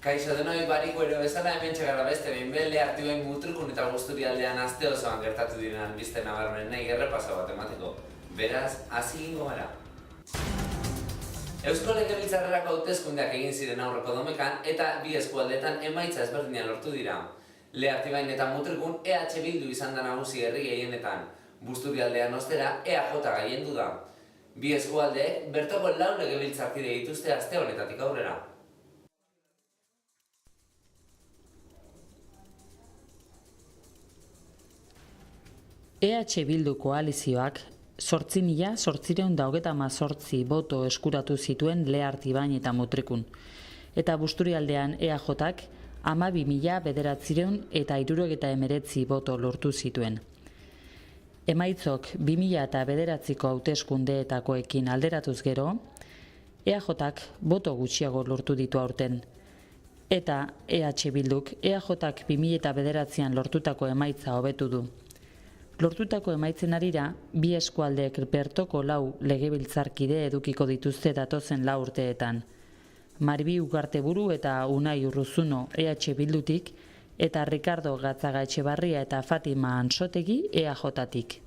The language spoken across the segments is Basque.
Kaixo denoi bariko ero bezala hemen txegara beste behin bele Artibain Mutrikun eta Busturialdean aste osoan gertatu diren albiste nabarmenei errepaso bat emateko. Beraz, hasi egingo gara. Eusko Legebiltzarrerako hauteskundeak egin ziren aurreko domekan eta bi eskualdeetan emaitza ezberdinak lortu dira. Artibain eta Mutrikun EH Bildu izan da nagusi herri gehienetan. Busturialdean ostera EAJ gailendu da. Bi eskualdeek bertoko 4 legebiltzarkide dituzte aste honetatik aurrera. EH Bildu koalizioak 8.818 boto eskuratu zituen Artibain eta Mutrikun, eta Busturialdean EAJak 12.919 boto lortu zituen. Emaitzok 2009ko hauteskundeetakoekin alderatuz gero, EAJak boto gutxiago lortu ditu aurten, eta EH Bilduk EAJak 2009an lortutako emaitza hobetu du. Lortutako emaitzen arira, bi eskualdeek bertoko 4 legebiltzarkide edukiko dituzte datozen 4 urteetan. Maribi Ugarteburu eta Unai Urruzuno EH Bildutik, eta Ricardo Gatzaga-Etxebarria eta Fatima Ansotegi EAJtik.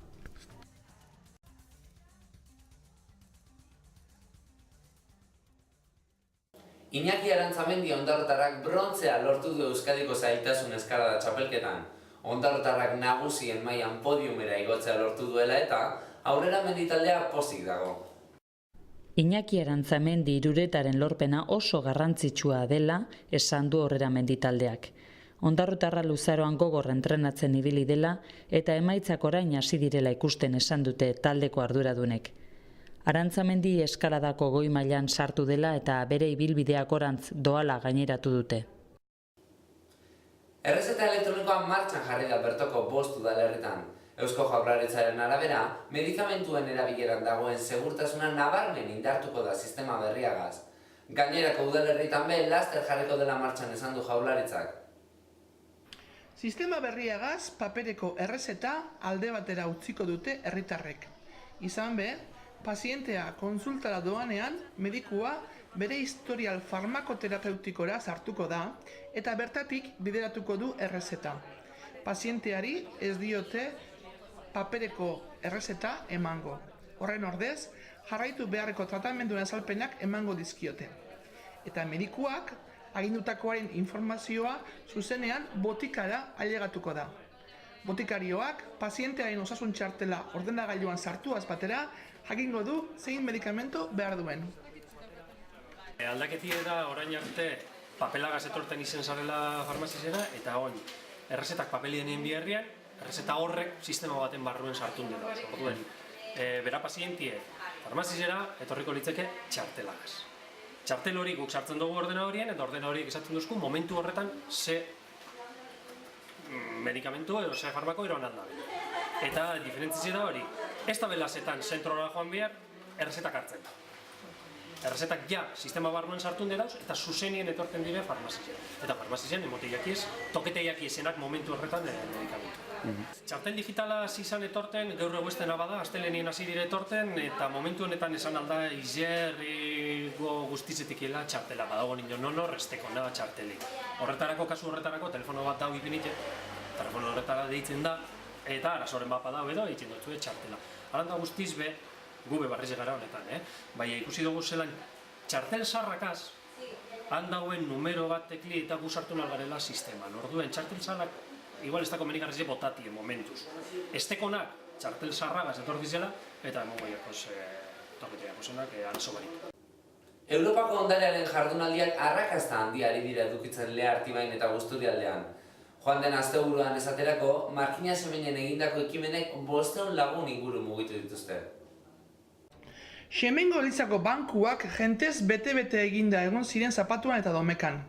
Iñaki Arantzamendi ondarrotarrak brontzea lortu du Euskadiko zailtasun eskalada txapelketan. Ondarrotarrak nagusien mailan podiumera igotzea lortu duela eta aurrera menditaldea pozik dago. Iñaki Arantzamendi iruretaren lorpena oso garrantzitsua dela esan du aurrera menditaldeak. Ondarrotarra luzaroan gogor entrenatzen ibili dela eta emaitzak orain hasi direla ikusten esan dute taldeko arduradunek. Arantzamendi eskaladako goi mailan sartu dela eta bere ibilbideak orantz doala gaineratu dute. Errezeta elektronikoa martxan jarri da bertoko 5 udalerritan. Eusko Jaurlaritzaren arabera, medikamentuen erabileran dagoen segurtasuna nabarmen indartuko da sistema berriagaz. Gainerako udalerritan laster jarriko dela martxan esan du Jaurlaritzak. Sistema berriagaz papereko errezeta alde batera utziko dute herritarrek. Izan be, pazientea kontsultara doanean, medikua bere historial farmakoterapeutikora sartuko da eta bertatik bideratuko du errezeta. Pazienteari ez diote papereko errezeta emango. Horren ordez, jarraitu beharreko tratamenduen azalpenak emango dizkiote. Eta medikuak agindutakoaren informazioa zuzenean botikara ailegatuko da. Botikarioak pazientearen osasun txartela ordenagailuan sartuaz batera jakingo du zein medikamentu behar duen. Aldaketi da orain arte papelagaz etorten izen zarela farmazizena eta oin errezetak papelienien biherrian, errezeta horrek sistema baten barruen sartun dela. Orduen, bera pazientie farmazizera etorriko litzeke txartelagaz. Txartel hori guk sartzen dugu ordena horien eta ordena horiek esaten duzku momentu horretan ze medikamentu edo ze farmako eroan aldabe. Eta diferentzizia da hori, ez da belazetan zentrora joan behar errezetak hartzen. Errezetak ja sistema barruen sartun dirauz eta zuzenien etorten dire farmazizien. Eta farmazizien emote jakiez, tokete jakiezenak momentu horretan medikamentu. Txartel digitala izan etorten, gaur eguestena bada, astelenien hasi dire etorten, eta momentu honetan esan alda izerrigo guztizetikela txartela. Badago nino nono, resteko nahi txartelik. Horretarako, kasu horretarako, telefono bat dau ipinite, telefono horretara deitzen da, eta arazoren bat badau edo, eitzen dut txartela. Aranda guztiz be, gube barriz gara honetan, baina ikusi dugu zelan txartel sarrakaz handauen numero bat tekli eta guzartu nalgarela sisteman. Orduen txartel sarrak igual ez dako menigarrize botatien momentuz. Estekonak txartel sarragaz etortizela eta emongoiakos toketeako zenak arazo barik. Europako ondarearen jardunaldiak arrakasta handiari dira edukitzen Artibain eta Busturialdean. Joan den asteburuan esaterako, Markina Semenen egindako ekimenek 500 lagun inguru mugitu dituzte. Semengo Elizako bankuak jentez bete-bete eginda egon ziren Zapatuan eta Domekan.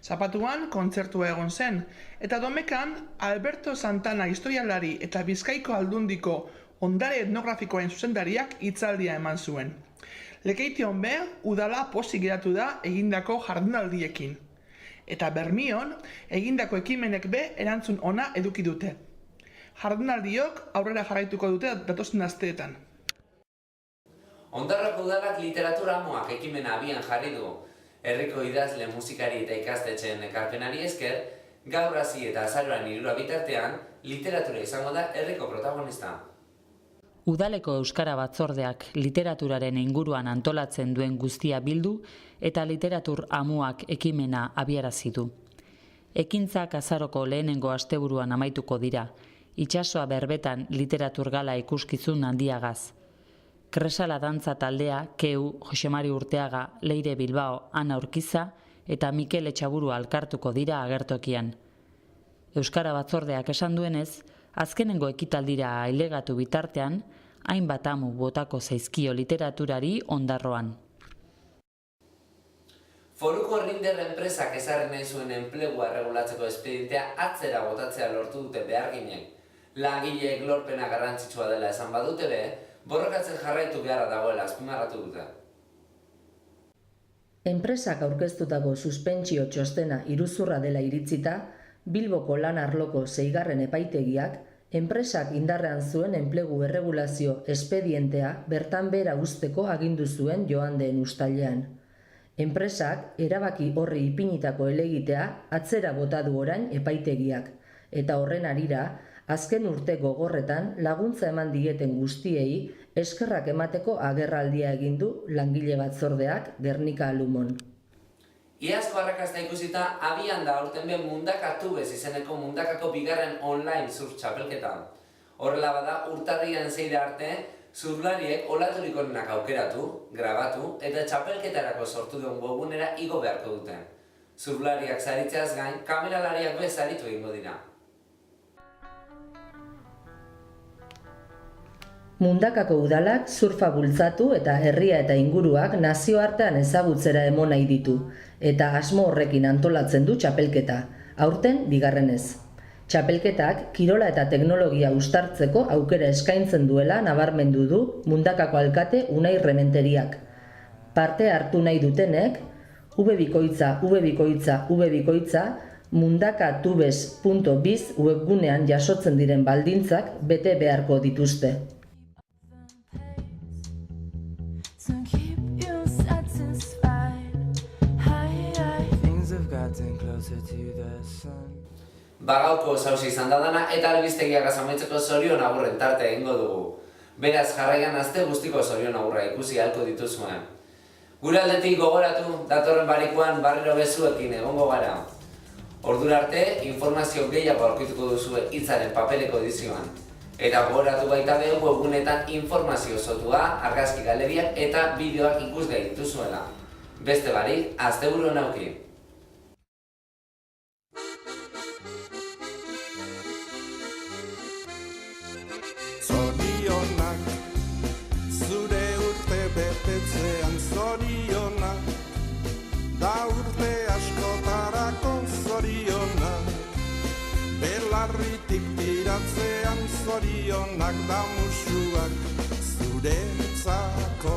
Zapatuan kontzertua egon zen, eta Domekan Alberto Santana historialari eta Bizkaiko Aldundiko ondare etnografikoaren zuzendariak hitzaldia eman zuen. Lekeition be, udala pozik geratu da egindako jardunaldiekin. Eta Bermion, egindako ekimenek be erantzun ona eduki dute. Jardunaldiok aurrera jarraituko dute datozen asteetan. Ondarrako udalak literatura amoak ekimena abian jarri du. Herriko idazle, musikari eta ikastetxeen ekarpenari esker, gaur hasi eta azaroan 3 bitartean, literatura izango da herriko protagonista. Udaleko Euskara Batzordeak literaturaren inguruan antolatzen duen guztia bildu eta literatur amuak ekimena abiarazi du. Ekintzak azaroko lehenengo asteburuan amaituko dira, itsasoa berbetan literatur gala ikuskizun handiagaz. Kresala dantza taldea, Keu, Josemari Urteaga, Leire Bilbao, Ana Urkiza eta Mikel Etxaburu alkartuko dira agertokian. Euskara Batzordeak esan duenez, azkenengo ekitaldira ailegatu bitartean, hainbat amu botako zaizkio literaturari ondarroan. Foruko Rinder enpresak ezarri nahi zuen enplegua erregulatzeko espedientea atzera botatzea lortu dute beharginek. Langileek lorpena garrantzitsua dela esan badute be, borrokatzen jarraitu beharra dagoela azpimarratu dute. Enpresak aurkeztutako suspentsio txostena iruzurra dela iritzita, Bilboko lan arloko 6. epaitegiak enpresak indarrean zuen enplegu erregulazio espedientea bertan behera uzteko agindu zuen joan den uztailean. Enpresak erabaki horri ipinitako helegitea atzera bota du orain epaitegiak, eta horren harira, azken urte gogorretan laguntza eman dieten guztiei eskerrak emateko agerraldia egin du langile batzordeak Gernika Lumon. Iazko arrakasta ikusita abian da aurten be Mundaka Tubes izeneko Mundakako bigarren online surf txapelketa. Horrela bada urtarrian 6 arte, surflariek olaturik onenak aukeratu, grabatu eta txapelketarako sortu duen webgunera igo beharko dute. Surflariak saritzeaz gain, kameralariak be saritu egingo dira. Mundakako udalak surfa bultzatu eta herria eta inguruak nazioartean ezagutzera emon nahi ditu, eta asmo horrekin antolatzen du txapelketa, aurten bigarrenez. Txapelketak kirola eta teknologia uztartzeko aukera eskaintzen duela nabarmendu du Mundakako alkate Unai Rementeriak. Parte hartu nahi dutenek, v mundakatubes.biz webgunean jasotzen diren baldintzak bete beharko dituzte. Bagauko sausi izan da dana eta albistegiak amaitzeko zorion agurren tarte egingo dugu. Beraz jarraian aste guztiko zorion agurra ikusi ahalko dituzuen. Gure aldetik gogoratu, datorren barikuan barriro bezuekin egongo gara. Ordura arte, informazio gehiago aurkituko duzue hitzaren papeleko edizioan. Eta gogoratu baita be webgunetan informazio zotua, argazki galeriak eta bideoak ikusgai dituzuela. Beste barik, asteburu nauki. Zorionak, zure urte betetzean zorionak, da urte askotarako zorionak, belarritik tiratzean zorionak, da musuak zuretzako.